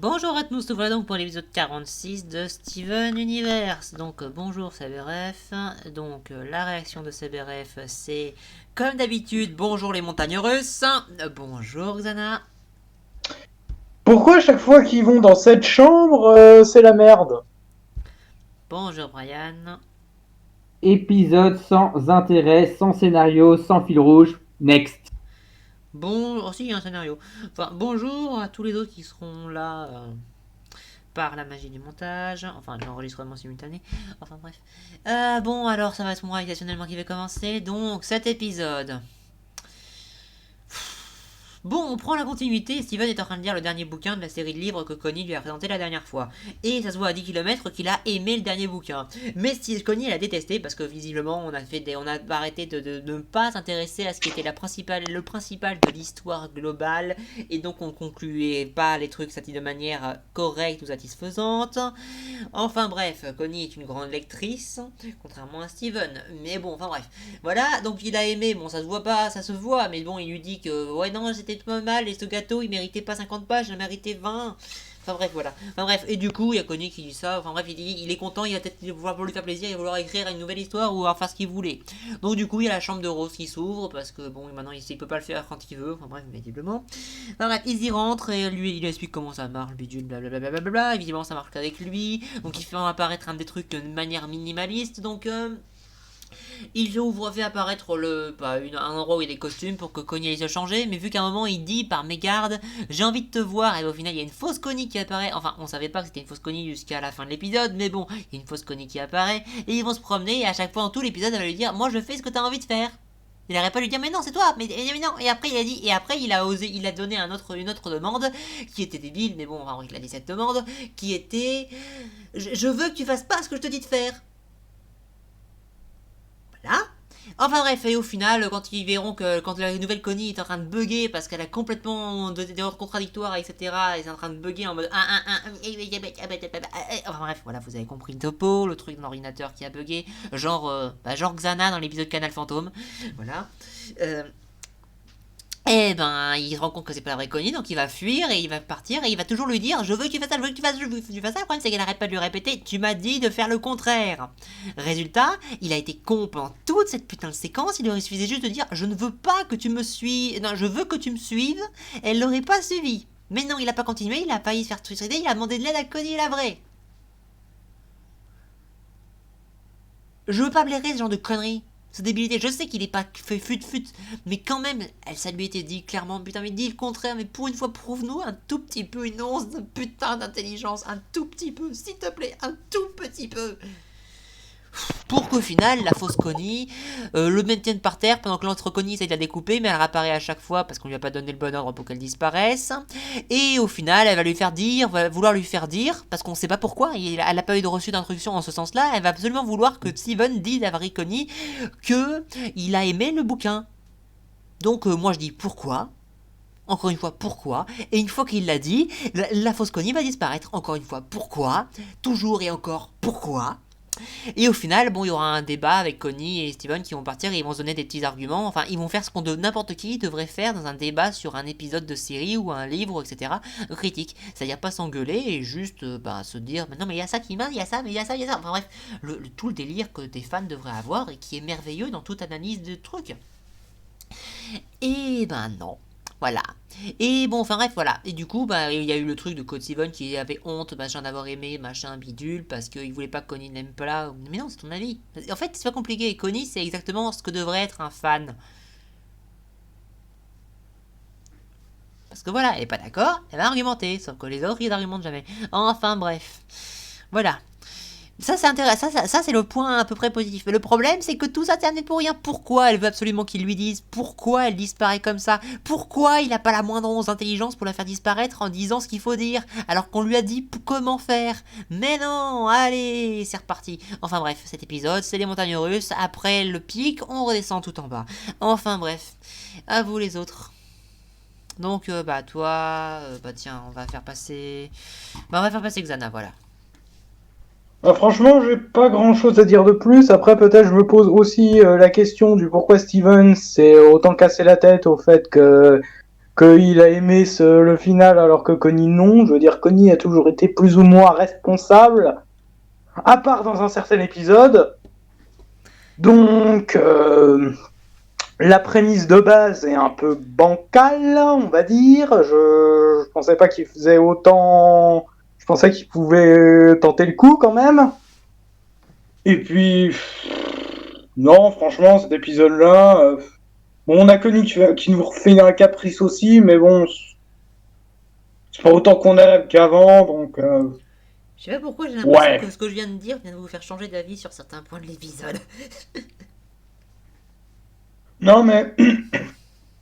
Bonjour à tous, nous voilà donc pour l'épisode 46 de Steven Universe. Donc bonjour CBRF, donc la réaction de CBRF c'est comme d'habitude bonjour les montagnes russes, bonjour Xana, Pourquoi à chaque fois qu'ils vont dans cette chambre, c'est la merde? bonjour Brian, Épisode sans intérêt, sans scénario, sans fil rouge. Next. bon, aussi il y a un scénario, enfin bonjour à tous les autres qui seront là par la magie du montage, enfin de l'enregistrement simultané, enfin bref. Bon alors ça va être moi exceptionnellement qui va commencer, donc cet épisode. Bon, on prend la continuité. Steven est en train de lire le dernier bouquin de la série de livres que Connie lui a présenté la dernière fois. Et ça se voit à 10 km qu'il a aimé le dernier bouquin. Mais Connie, elle a détesté parce que visiblement, on a arrêté de ne pas s'intéresser à ce qui était le principal de l'histoire globale. Et donc, on concluait pas les trucs de manière correcte ou satisfaisante. Enfin bref, Connie est une grande lectrice, contrairement à Steven. Mais bon, enfin bref. Voilà, donc il a aimé, bon ça se voit pas, ça se voit, mais bon il lui dit que ouais non c'était pas mal et ce gâteau il méritait pas 50 pages, il en méritait 20. Enfin bref voilà. Enfin bref, et du coup il y a Connie qui dit ça, enfin bref il est content, il va peut-être vouloir pour lui faire plaisir, il va vouloir écrire une nouvelle histoire ou faire ce qu'il voulait. Donc du coup il y a la chambre de Rose qui s'ouvre parce que bon maintenant il peut pas le faire quand il veut, enfin bref visiblement. Enfin bref, ils y rentrent et lui il explique comment ça marche, bidule blablabla, bla, évidemment ça marche qu'avec lui, donc il fait apparaître un des trucs de manière minimaliste, donc il fait apparaître un endroit où il y a des costumes pour que Connie aille se changer, mais vu qu'à un moment il dit par mégarde j'ai envie de te voir, et au final il y a une fausse Connie qui apparaît, enfin on savait pas que c'était une fausse Connie jusqu'à la fin de l'épisode, mais bon, il y a une fausse Connie qui apparaît, et ils vont se promener, et à chaque fois dans tout l'épisode elle va lui dire moi je fais ce que t'as envie de faire. Il n'arrête pas de lui dire mais non c'est toi, mais non, et après il a dit, et après il a osé, il a donné une autre demande qui était débile, mais bon enfin il a dit cette demande qui était je veux que tu fasses pas ce que je te dis de faire. Voilà. Enfin bref, et au final, quand ils verront que quand la nouvelle Connie est en train de bugger parce qu'elle a complètement des ordres contradictoires, etc., et est en train de bugger en mode enfin bref, voilà, vous avez compris le topo, le truc de l'ordinateur qui a bugué, genre Xana dans l'épisode Canal Fantôme, voilà. Euh, et ben, il se rend compte que c'est pas la vraie Connie, donc il va fuir et il va partir et il va toujours lui dire je veux que tu fasses ça, je veux que tu fasses ça, je veux que tu fasses ça. Le problème, c'est qu'elle arrête pas de lui répéter tu m'as dit de faire le contraire. Résultat, il a été con pendant toute cette putain de séquence. Il aurait suffisait juste de dire je ne veux pas que tu me suives, non, je veux que tu me suives. Elle l'aurait pas suivi. Mais non, il a pas continué, il a failli se faire trucider, il a demandé de l'aide à Connie la vraie. Je veux pas blairer ce genre de conneries. Cette débilité, je sais qu'il est pas fait fut, mais quand même, ça lui était dit clairement, putain, mais dis le contraire, mais pour une fois, prouve-nous un tout petit peu une once de putain d'intelligence, un tout petit peu, s'il te plaît, un tout petit peu. Pour qu'au final, la fausse Connie le maintienne par terre pendant que l'autre Connie essaie de la découper, mais elle réapparaît à chaque fois parce qu'on lui a pas donné le bon ordre pour qu'elle disparaisse. Et au final, elle va vouloir lui faire dire, parce qu'on sait pas pourquoi, elle a pas eu de reçu d'instruction en ce sens-là, elle va absolument vouloir que Steven dise à vraie Connie que il a aimé le bouquin. Donc moi je dis pourquoi. Encore une fois, pourquoi? Et une fois qu'il l'a dit, la fausse Connie va disparaître. Encore une fois, pourquoi? Toujours et encore, pourquoi? Et au final, bon, il y aura un débat avec Connie et Steven qui vont partir et ils vont se donner des petits arguments. Enfin, ils vont faire ce qu'on n'importe qui devrait faire dans un débat sur un épisode de série ou un livre, etc. Critique. C'est-à-dire pas s'engueuler et juste se dire mais non, mais il y a ça qui marche, il y a ça, mais il y a ça, il y a ça. Enfin bref, tout le délire que des fans devraient avoir et qui est merveilleux dans toute analyse de trucs. Et ben non. Voilà. Et bon, enfin bref, voilà. Et du coup, il y a eu le truc de Code Steven qui avait honte, machin, d'avoir aimé, machin, bidule, parce qu'il voulait pas que Connie n'aime pas. Mais non, c'est ton avis. En fait, c'est pas compliqué. Connie, c'est exactement ce que devrait être un fan. Parce que voilà, elle est pas d'accord, elle va argumenter, sauf que les autres, ils n'argumentent jamais. Enfin bref. Voilà. Ça, c'est intéressant. Ça, c'est le point à peu près positif. Mais le problème, c'est que tout ça termine pour rien. Pourquoi elle veut absolument qu'il lui dise? Pourquoi elle disparaît comme ça? Pourquoi il n'a pas la moindre once d'intelligence pour la faire disparaître en disant ce qu'il faut dire? Alors qu'on lui a dit comment faire. Mais non, allez, c'est reparti. Enfin bref, cet épisode, c'est les montagnes russes. Après le pic, on redescend tout en bas. Enfin bref, à vous les autres. Donc, toi, tiens, on va faire passer Xana, voilà. Bah, franchement, j'ai pas grand chose à dire de plus. Après, peut-être je me pose aussi la question du pourquoi Steven s'est autant cassé la tête au fait que qu'il a aimé le final alors que Connie non. Je veux dire, Connie a toujours été plus ou moins responsable, à part dans un certain épisode. Donc, la prémisse de base est un peu bancale, on va dire. Je pensais pas qu'il faisait autant... Je pensais qu'il pouvait tenter le coup quand même. Et puis... Non, franchement, cet épisode-là... Bon, on a Connie qui nous refait un caprice aussi, mais bon... C'est pas autant qu'on a qu'avant, donc... Je sais pas pourquoi j'ai l'impression Ouais. que ce que je viens de dire vient de vous faire changer d'avis sur certains points de l'épisode. Non, mais...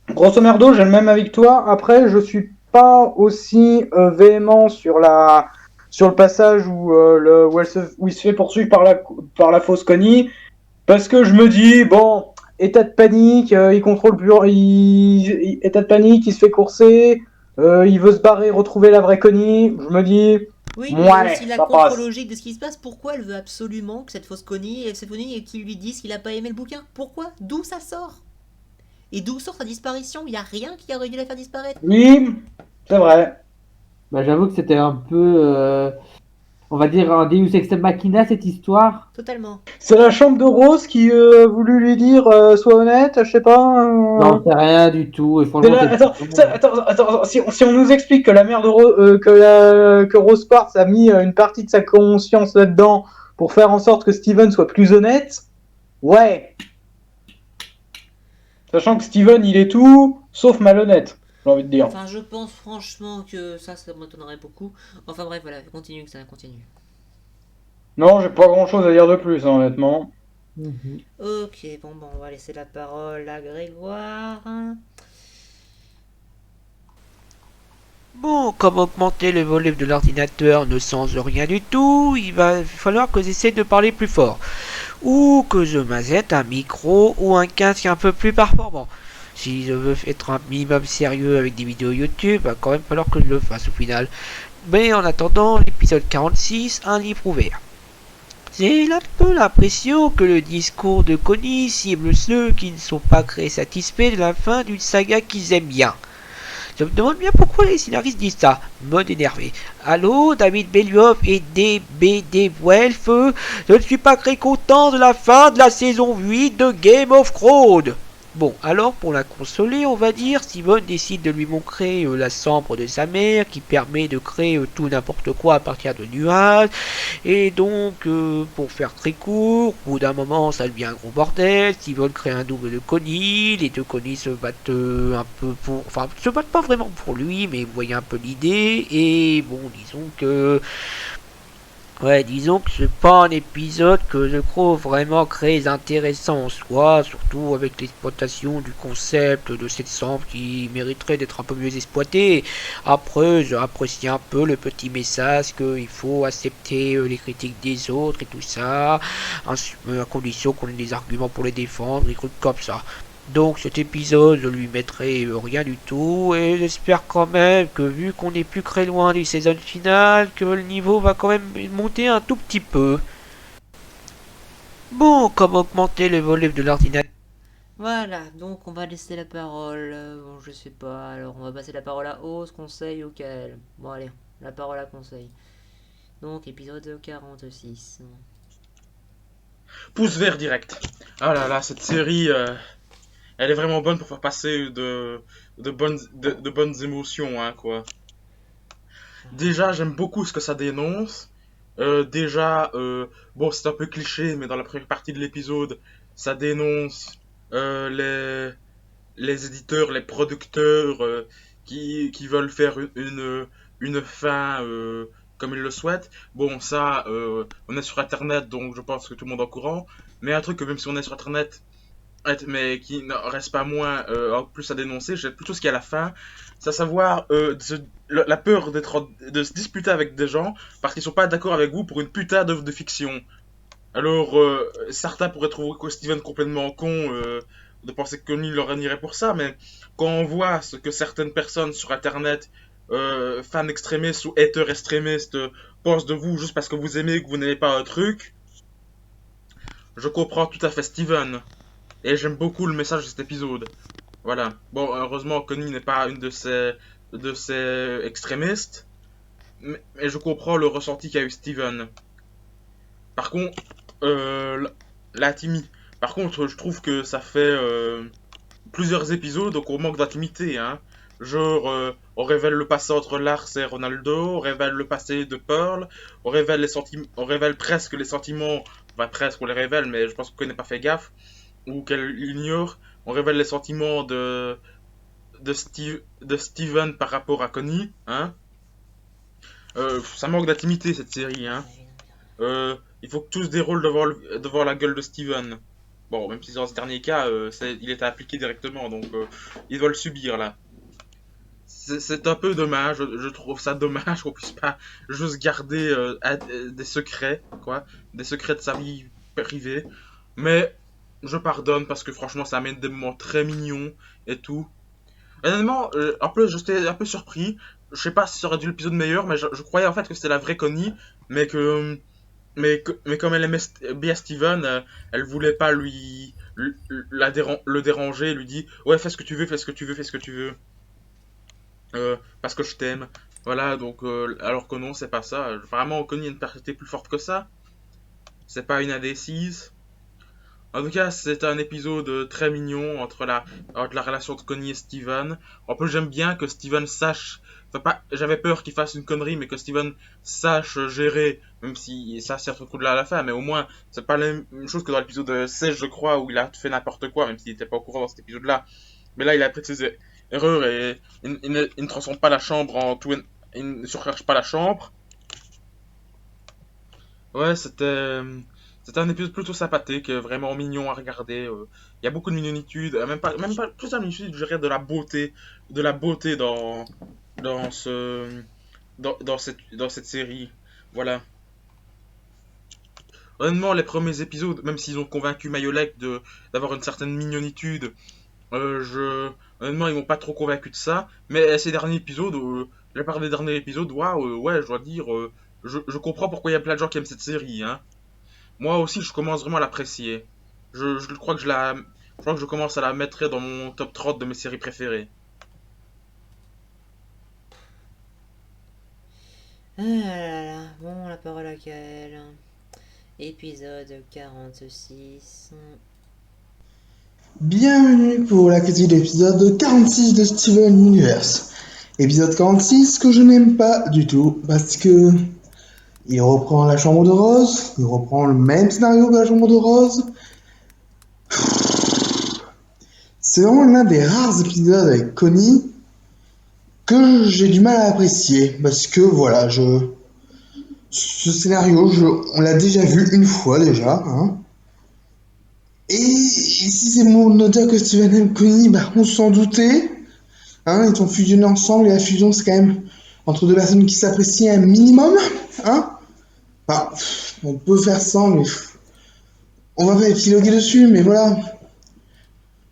Grosso merdo, j'ai le même avec toi. Après, je suis pas aussi véhément sur le passage où il se fait poursuivre par la fausse Connie, parce que je me dis bon, état de panique, il contrôle plus, état de panique, il se fait courser, il veut se barrer, retrouver la vraie Connie. Je me dis Oui, mais il y a aussi ouais, la ça passe. contre-logique de ce qui se passe. Pourquoi elle veut absolument que cette fausse Connie et qu'il lui dise qu'il a pas aimé le bouquin? Pourquoi? D'où ça sort? Et d'où sort sa disparition? Il y a rien qui aurait dû la faire disparaître. Oui, c'est vrai. Bah, j'avoue que c'était un peu, on va dire, un Deus Ex Machina cette histoire. Totalement. C'est la chambre de Rose qui a voulu lui dire sois honnête, je sais pas. Non, c'est rien du tout. Et C'est franchement, là- attends, si on nous explique que la mère de que Rose Quartz a mis une partie de sa conscience là-dedans pour faire en sorte que Steven soit plus honnête, ouais. Sachant que Steven, il est tout sauf malhonnête, j'ai envie de dire. Enfin, je pense franchement que ça m'étonnerait beaucoup. Enfin bref, voilà, continue que ça continue. Non, j'ai pas grand-chose à dire de plus, hein, honnêtement. Mhm. Ok, bon, on va laisser la parole à Grégoire. Bon, comme augmenter le volume de l'ordinateur ne change rien du tout, il va falloir que j'essaie de parler plus fort. Ou que je m'achète un micro ou un casque un peu plus performant. Si je veux être un minimum sérieux avec des vidéos YouTube, il va quand même falloir que je le fasse au final. Mais en attendant, l'épisode 46, un livre ouvert. J'ai un peu l'impression que le discours de Connie cible ceux qui ne sont pas très satisfaits de la fin d'une saga qu'ils aiment bien. Je me demande bien pourquoi les scénaristes disent ça. Mode énervé. Allô, David Belioff et DBD Welf. Je ne suis pas très content de la fin de la saison 8 de Game of Thrones. Bon, alors pour la consoler, on va dire, Steven décide de lui montrer la chambre de sa mère qui permet de créer tout n'importe quoi à partir de nuages. Et donc, pour faire très court, au bout d'un moment, ça devient un gros bordel. Steven crée un double de Connie. Les deux Connie se battent un peu pour... Enfin, se battent pas vraiment pour lui, mais vous voyez un peu l'idée. Et bon, disons que... Ouais, disons que c'est pas un épisode que je trouve vraiment très intéressant en soi, surtout avec l'exploitation du concept de cette chambre qui mériterait d'être un peu mieux exploité. Après, j'apprécie un peu le petit message qu'il faut accepter les critiques des autres et tout ça, à condition qu'on ait des arguments pour les défendre, des trucs comme ça. Donc cet épisode, je lui mettrai rien du tout, et j'espère quand même que vu qu'on est plus très loin du saison finale, que le niveau va quand même monter un tout petit peu. Bon, comme augmenter le volume de l'ordinateur. Voilà, donc on va laisser la parole. Bon, je sais pas, alors on va passer la parole à Ose, Conseil ou Kael. Bon, allez, la parole à Conseil. Donc, épisode 46. Pouce vert direct. Ah là là, cette série, elle est vraiment bonne pour faire passer de bonnes émotions, hein, quoi. Déjà, j'aime beaucoup ce que ça dénonce. Déjà, bon, c'est un peu cliché, mais dans la première partie de l'épisode, ça dénonce les éditeurs, les producteurs qui veulent faire une fin comme ils le souhaitent. Bon, ça, on est sur Internet, donc je pense que tout le monde est au courant. Mais un truc que même si on est sur Internet, mais qui ne reste pas moins en plus à dénoncer, j'ai plutôt ce qu'il y a à la fin, c'est à savoir la peur de se disputer avec des gens parce qu'ils sont pas d'accord avec vous pour une putain d'œuvre de fiction. Alors, certains pourraient trouver que Steven complètement con de penser que Connie leur irait pour ça, mais quand on voit ce que certaines personnes sur Internet, fans extrémistes ou haters extrémistes, pensent de vous juste parce que vous aimez que vous n'aimez pas un truc, je comprends tout à fait Steven. Et j'aime beaucoup le message de cet épisode. Voilà. Bon, heureusement, Connie n'est pas une de ces extrémistes, mais je comprends le ressenti qu'a eu Steven. Par contre, la Timmy. Par contre, je trouve que ça fait plusieurs épisodes, donc on manque d'intimité, hein. Genre, on révèle le passé entre Lars et Ronaldo, on révèle le passé de Pearl, on révèle presque les sentiments, enfin presque on les révèle, mais je pense qu'on n'a pas fait gaffe, ou qu'elle ignore. On révèle les sentiments de Steven par rapport à Connie, hein. Ça manque d'intimité cette série, hein. Il faut que tout se déroule devant la gueule de Steven. Bon, même si dans ce dernier cas, il était appliqué directement, donc il doit le subir là. C'est un peu dommage, je trouve ça dommage qu'on puisse pas juste garder des secrets, quoi, des secrets de sa vie privée. Mais je pardonne parce que franchement, ça amène des moments très mignons et tout. Honnêtement, en plus, j'étais un peu surpris. Je sais pas si ça aurait dû l'épisode meilleur, mais je croyais en fait que c'était la vraie Connie, mais mais comme elle aimait bien Steven, elle voulait pas le déranger, lui dit ouais fais ce que tu veux, fais ce que tu veux, fais ce que tu veux, parce que je t'aime. Voilà, donc alors que non, c'est pas ça. Vraiment, Connie a une personnalité plus forte que ça. C'est pas une indécise. En tout cas, c'est un épisode très mignon entre la relation de Connie et Steven. En plus, j'aime bien que Steven sache. Enfin, pas, j'avais peur qu'il fasse une connerie, mais que Steven sache gérer, même si ça c'est un truc de là à la fin, mais au moins, c'est pas la même chose que dans l'épisode 16, je crois, où il a fait n'importe quoi, même s'il était pas au courant dans cet épisode-là. Mais là, il a appris de ses erreurs et il ne transforme pas la chambre en tout. Il ne surcharge pas la chambre. Ouais, c'était un épisode plutôt sympathique, vraiment mignon à regarder. Il y a beaucoup de mignonitude, même pas plus de la mignonitude, je dirais de la beauté dans ce, dans cette série. Voilà. Honnêtement, les premiers épisodes, même s'ils ont convaincu Mayolek d'avoir une certaine mignonitude, honnêtement, ils m'ont pas trop convaincu de ça. Mais ces derniers épisodes, la part des derniers épisodes, waouh, ouais, je dois dire, je comprends pourquoi il y a plein de gens qui aiment cette série, hein. Moi aussi, je commence vraiment à l'apprécier. Je crois que je crois que je commence à la mettre dans mon top 30 de mes séries préférées. Ah là là, bon, la parole à Kael. Épisode 46. Bienvenue pour la critique de l'épisode 46 de Steven Universe. Épisode 46 que je n'aime pas du tout parce que il reprend la chambre de Rose, il reprend le même scénario que la chambre de Rose. C'est vraiment l'un des rares épisodes avec Connie que j'ai du mal à apprécier parce que voilà, ce scénario, on l'a déjà vu une fois déjà, hein. Et si c'est mon auteur que Steven aime Connie, bah on s'en doutait. Hein, ils ont fusionné ensemble et la fusion c'est quand même entre deux personnes qui s'apprécient un minimum. Hein. Enfin, on peut faire sans, mais on va pas épiloguer dessus, mais voilà.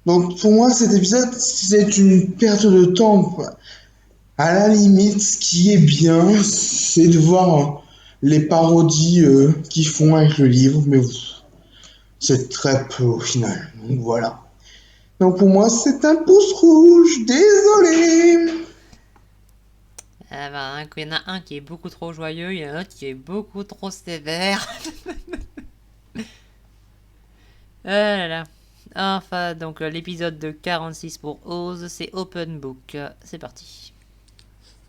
Donc pour moi cet épisode c'est une perte de temps. À la limite, ce qui est bien, c'est de voir les parodies qu'ils font avec le livre, mais c'est très peu au final. Donc voilà. Donc pour moi, c'est un pouce rouge. Désolé. Ah bah, il y en a un qui est beaucoup trop joyeux, il y en a un autre qui est beaucoup trop sévère. Ah là là. Enfin, donc l'épisode de 46 pour Oz, c'est Open Book. C'est parti.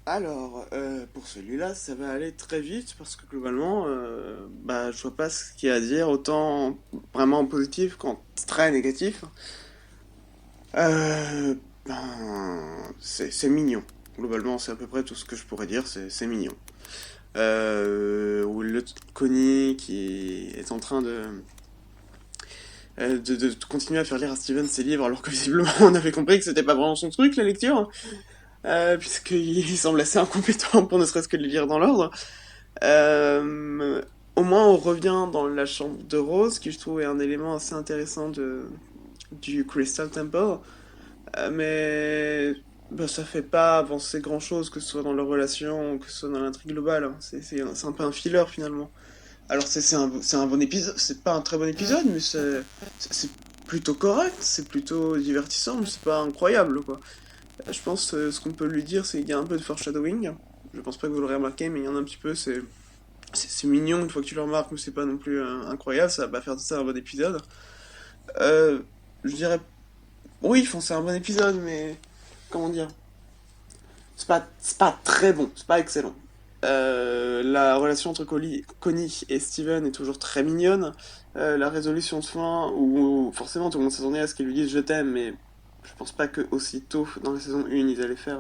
Alors, pour celui-là, ça va aller très vite parce que globalement, je vois pas ce qu'il y a à dire, autant vraiment positif qu'en très négatif. Euh, c'est mignon. Globalement, c'est à peu près tout ce que je pourrais dire, c'est mignon. Où le Connie qui est en train de continuer à faire lire à Steven ses livres alors que visiblement on avait compris que c'était pas vraiment son truc, la lecture. Puisqu'il semble assez incompétent pour ne serait-ce que les lire dans l'ordre. Au moins, on revient dans la chambre de Rose, qui je trouve est un élément assez intéressant du Crystal Temple. Mais ça fait pas avancer grand-chose, que ce soit dans leur relation ou que ce soit dans l'intrigue globale. Hein. C'est un peu un filler finalement. Alors c'est un bon épisode, c'est pas un très bon épisode, mais c'est plutôt correct, c'est plutôt divertissant, mais c'est pas incroyable, quoi. Je pense ce qu'on peut lui dire, c'est qu'il y a un peu de foreshadowing. Je pense pas que vous l'aurez remarqué, mais il y en a un petit peu, c'est mignon une fois que tu le remarques, mais c'est pas non plus incroyable, ça va pas faire de ça un bon épisode. Euh, je dirais, oui, enfin, c'est un bon épisode, mais comment dire, c'est pas très bon, c'est pas excellent. La relation entre Connie et Steven est toujours très mignonne. La résolution de fin, où forcément tout le monde s'attendait à ce qu'ils lui disent je t'aime, mais je pense pas que aussitôt dans la saison 1 ils allaient faire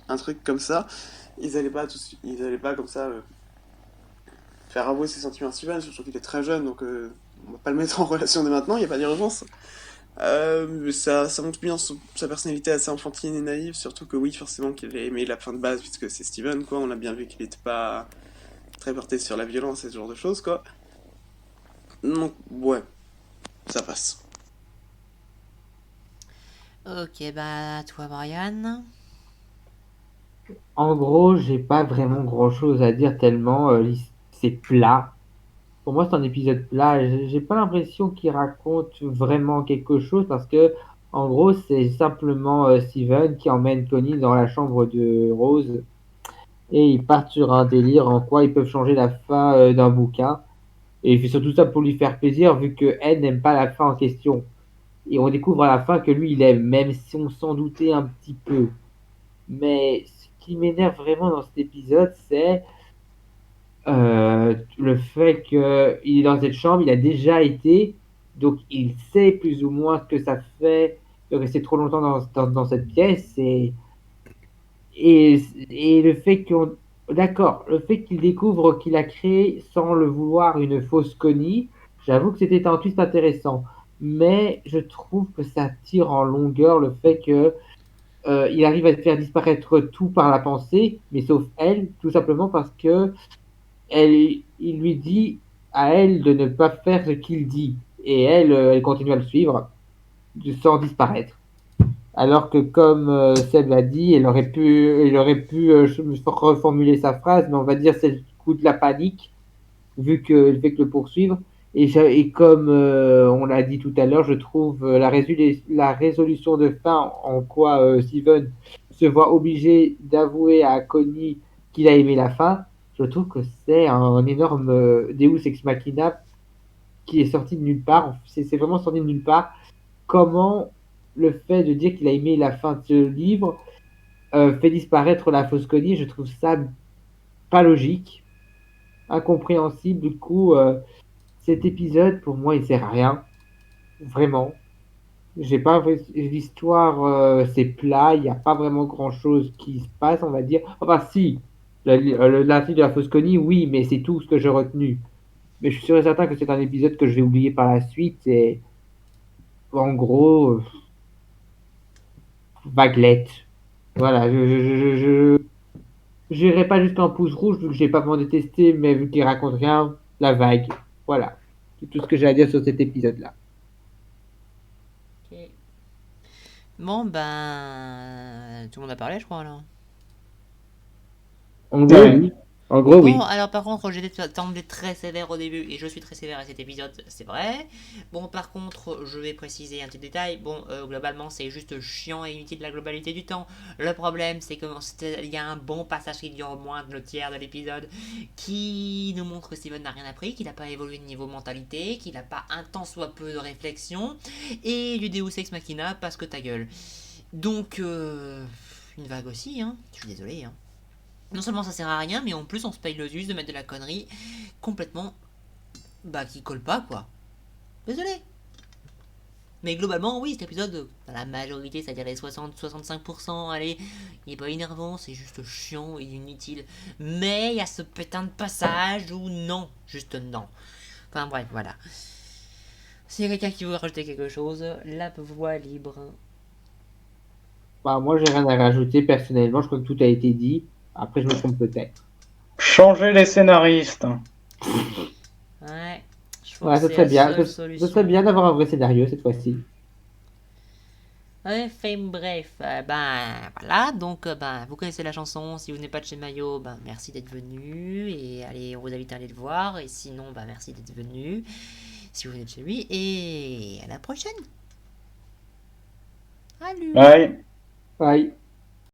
un truc comme ça. Ils allaient pas comme ça faire avouer ses sentiments à Steven, surtout qu'il est très jeune, donc on va pas le mettre en relation dès maintenant, il y a pas d'urgence. Mais ça montre bien sa personnalité assez enfantine et naïve, surtout que oui, forcément qu'il a aimé la fin de base, puisque c'est Steven, quoi. On a bien vu qu'il était pas très porté sur la violence et ce genre de choses, quoi. Donc, ouais, ça passe. Ok, bah, toi, Brian. En gros, j'ai pas vraiment grand-chose à dire tellement c'est plat. Pour moi, c'est un épisode plat. J'ai pas l'impression qu'il raconte vraiment quelque chose parce que, en gros, c'est simplement Steven qui emmène Connie dans la chambre de Rose et ils partent sur un délire en quoi ils peuvent changer la fin d'un bouquin. Et il fait surtout ça pour lui faire plaisir vu que elle n'aime pas la fin en question. Et on découvre à la fin que lui, il aime, même si on s'en doutait un petit peu. Mais ce qui m'énerve vraiment dans cet épisode, c'est le fait qu'il est dans cette chambre, il a déjà été, donc il sait plus ou moins ce que ça fait de rester trop longtemps dans cette pièce. Et le fait qu'on... D'accord, le fait qu'il découvre qu'il a créé, sans le vouloir, une fausse Connie, j'avoue que c'était un twist intéressant. Mais je trouve que ça tire en longueur le fait que il arrive à faire disparaître tout par la pensée, mais sauf elle, tout simplement parce que il lui dit à elle de ne pas faire ce qu'il dit. Et elle, elle continue à le suivre sans disparaître. Alors que comme Seb l'a dit, elle aurait pu reformuler sa phrase, mais on va dire c'est le coup de la panique, vu qu'elle fait que le poursuivre. Et comme on l'a dit tout à l'heure, je trouve la résolution de fin en quoi Steven se voit obligé d'avouer à Connie qu'il a aimé la fin, je trouve que c'est un énorme Deus Ex Machina qui est sorti de nulle part. C'est vraiment sorti de nulle part. Comment le fait de dire qu'il a aimé la fin de ce livre fait disparaître la fausse Connie, je trouve ça pas logique, incompréhensible. Du coup, cet épisode, pour moi, il sert à rien. Vraiment. J'ai pas l'histoire, c'est plat, il n'y a pas vraiment grand chose qui se passe, on va dire. Enfin, si, l'intrigue de la fausse Connie, oui, mais c'est tout ce que j'ai retenu. Mais je suis sûr et certain que c'est un épisode que je vais oublier par la suite. Et en gros, vaguelette. Voilà, j'irai pas jusqu'à un pouce rouge vu que j'ai pas vraiment détesté, mais vu qu'il raconte rien, la vague. Voilà. C'est tout ce que j'ai à dire sur cet épisode-là. Ok. Bon, ben. Tout le monde a parlé, je crois, là. En gros, Ouais. oui. En gros, oui. Bon, alors par contre, j'ai été très sévère au début et je suis très sévère à cet épisode, c'est vrai. Bon, par contre, je vais préciser un petit détail. Bon, globalement, c'est juste chiant et inutile la globalité du temps. Le problème, c'est qu'il y a un bon passage qui dure au moins le tiers de l'épisode qui nous montre que Steven n'a rien appris, qu'il n'a pas évolué de niveau mentalité, qu'il n'a pas un tant soit peu de réflexion et du Deus Ex Machina parce que ta gueule. Donc, une vague aussi, hein. Je suis désolé, hein. Non seulement ça sert à rien, mais en plus on se paye le zus de mettre de la connerie complètement qui colle pas quoi. Désolé. Mais globalement, oui, cet épisode, la majorité, c'est-à-dire les 60-65%, allez, il est pas énervant, c'est juste chiant et inutile. Mais il y a ce putain de passage où non, juste non. Enfin bref, voilà. S'il y a quelqu'un qui veut rajouter quelque chose, la voix est libre. Bah, moi, j'ai rien à rajouter personnellement. Je crois que tout a été dit. Après, je me trompe peut-être. Changer les scénaristes. Ouais. Je trouve Voilà, que ce c'est serait la bien. seule Ce solution. serait bien d'avoir un vrai scénario cette fois-ci. Enfin bref, voilà, donc vous connaissez la chanson, si vous n'êtes pas de chez Mayo, merci d'être venu, et allez, on vous invite à aller le voir, et sinon merci d'être venu. si vous venez de chez lui, et à la prochaine. Salut. Ouais. Bye.